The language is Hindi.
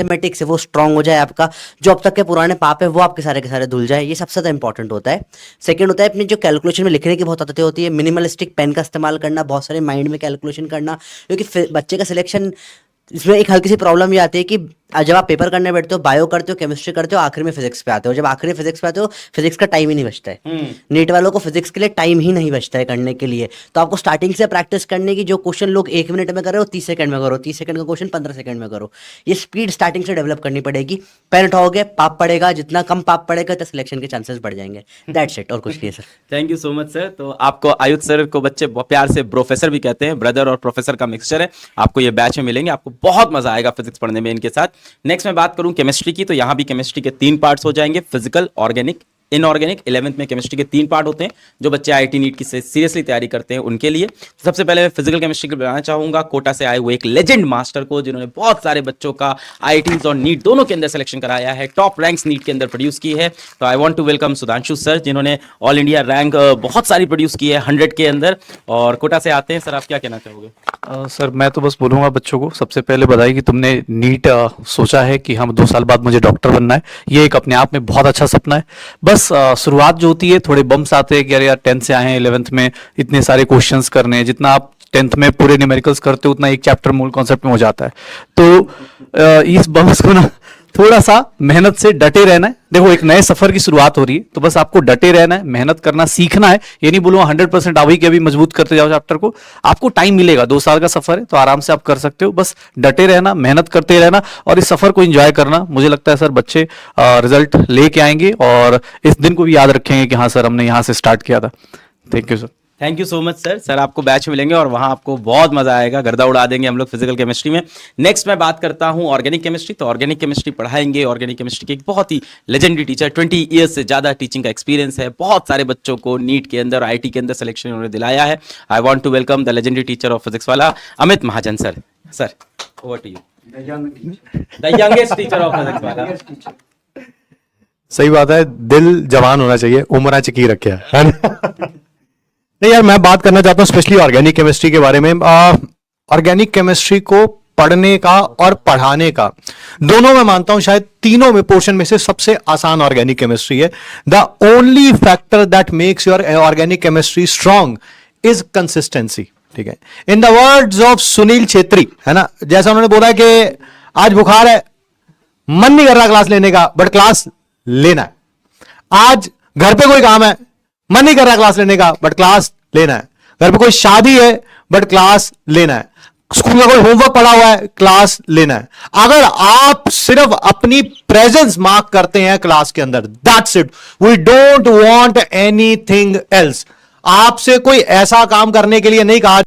मैथमेटिक्स है वो स्ट्रांग हो जाए, आपका जो अब तक के पुराने पाप है वो आपके सारे के सारे धुल जाए, ये सबसे ज़्यादा इंपॉर्टेंट होता है। सेकंड होता है अपनी जो कैलकुलेशन में लिखने की बहुत आदतें होती है, मिनिमलिस्टिक पेन का इस्तेमाल करना, बहुत सारे माइंड में कैलकुलेशन करना, क्योंकि बच्चे का सिलेक्शन इसमें एक हल्की सी प्रॉब्लम ये आती है कि जब आप पेपर करने बैठते हो, बायो करते हो, केमिस्ट्री करते हो, आखिर में फिजिक्स पे आते हो, जब आखिर में फिजिक्स पे आते हो फिजिक्स का टाइम ही नहीं बचता है। नीट वालों को फिजिक्स के लिए टाइम ही नहीं बचता है करने के लिए, तो आपको स्टार्टिंग से प्रैक्टिस करने की, जो क्वेश्चन लोग 1 मिनट में कर रहे हो 30 सेकंड में करो, 30 सेकंड का क्वेश्चन 15 सेकंड में करो। ये स्पीड स्टार्टिंग से डेवलप करनी पड़ेगी। पेन उठाओगे पाप पड़ेगा, जितना कम पाप पड़ेगा तो सिलेक्शन के चांसेस बढ़ जाएंगे। दैट्स इट, और कुछ नहीं है sir. Thank you so much sir. तो आपको आयुध सर को बच्चे प्यार से प्रोफेसर भी कहते हैं, ब्रदर और प्रोफेसर का मिक्सचर है। आपको ये बैच में मिलेंगे, आपको बहुत मजा आएगा फिजिक्स पढ़ने में इनके साथ। नेक्स्ट मैं बात करूं केमिस्ट्री की, तो यहां भी केमिस्ट्री के 3 पार्ट्स हो जाएंगे, फिजिकल, ऑर्गेनिक, इनऑर्गेनिक। 11th में केमिस्ट्री के 3 पार्ट होते हैं, जो बच्चे आईआईटी नीट की सीरियसली तैयारी करते हैं उनके लिए। सबसे पहले मैं फिजिकल केमिस्ट्री के बताना चाहूंगा कोटा से आए हुए एक लेजेंड मास्टर को, जिन्होंने बहुत सारे बच्चों का आईआईटीज और नीट दोनों के अंदर सिलेक्शन कराया है, टॉप रैंक्स नीट के अंदर प्रोड्यूस की है। तो I want to welcome Sudhanshu sir, जिन्होंने ऑल इंडिया रैंक बहुत सारी प्रोड्यूस की है 100 के अंदर, और कोटा से आते हैं। सर आप क्या कहना चाहोगे? सर मैं तो बस बोलूँगा बच्चों को सबसे पहले बधाई कि तुमने नीट सोचा है कि हम 2 साल बाद मुझे डॉक्टर बनना है। ये एक अपने आप में बहुत अच्छा सपना है। बस शुरुआत जो होती है, थोड़े बम्स आते हैं कि अरे यार 10th से आए हैं, 11th में इतने सारे क्वेश्चंस करने हैं, जितना आप 10th में पूरे न्यूमेरिकल्स करते हो उतना एक चैप्टर मूल कॉन्सेप्ट में हो जाता है। तो इस बम्स को ना थोड़ा सा मेहनत से डटे रहना है। देखो एक नए सफर की शुरुआत हो रही है, तो बस आपको डटे रहना है, मेहनत करना सीखना है। ये नहीं बोलूंगा 100% अभी के अभी मजबूत करते जाओ चैप्टर को, आपको टाइम मिलेगा, 2 साल का सफर है तो आराम से आप कर सकते हो। बस डटे रहना, मेहनत करते रहना और इस सफर को एंजॉय करना। मुझे लगता है सर बच्चे रिजल्ट लेके आएंगे और इस दिन को भी याद रखेंगे कि हाँ सर हमने यहाँ से स्टार्ट किया था। Thank you sir. Thank you so much sir. Sir आपको बैच मिलेंगे और वहां आपको बहुत मजा आएगा, गर्दा उड़ा देंगे हम लोग फिजिकल केमिस्ट्री में। नेक्स्ट मैं बात करता हूं ऑर्गेनिक केमिस्ट्री। तो ऑर्गेनिक केमिस्ट्री पढ़ाएंगे, ऑर्गेनिक केमिस्ट्री के एक बहुत ही लेजेंडरी टीचर, 20 ईयर्स से ज्यादा टीचिंग का एक्सपीरियंस है, बहुत सारे बच्चों को नीट के अंदर, आईटी के अंदर सिलेक्शन उन्होंने दिलाया है। I want to welcome the legendary teacher of physics Wallah Amit Mahajan sir. Sir over to you, the youngest teacher of physics Wallah. सही बात है, दिल जवान होना चाहिए, उम्र चिकी रखे है ना? नहीं यार, मैं बात करना चाहता हूँ स्पेशली ऑर्गेनिक केमिस्ट्री के बारे में। ऑर्गेनिक केमिस्ट्री को पढ़ने का और पढ़ाने का, दोनों में मानता हूं शायद तीनों में पोर्शन में से सबसे आसान ऑर्गेनिक केमिस्ट्री है। The only factor that makes your organic chemistry strong is consistency. ठीक है, in the words of Sunil Chhetri, है ना, जैसा उन्होंने बोला कि आज बुखार है, मन नहीं कर रहा क्लास लेने का, बट क्लास लेना है। आज घर पे कोई काम है, मन नहीं कर रहा क्लास लेने का, बट क्लास लेना है। घर पे कोई शादी है, बट क्लास लेना है। स्कूल में कोई होमवर्क पड़ा हुआ है, क्लास लेना है। अगर आप सिर्फ अपनी प्रेजेंस मार्क करते हैं क्लास के अंदर, that's it, we don't want anything else. आपसे कोई ऐसा काम करने के लिए नहीं कहा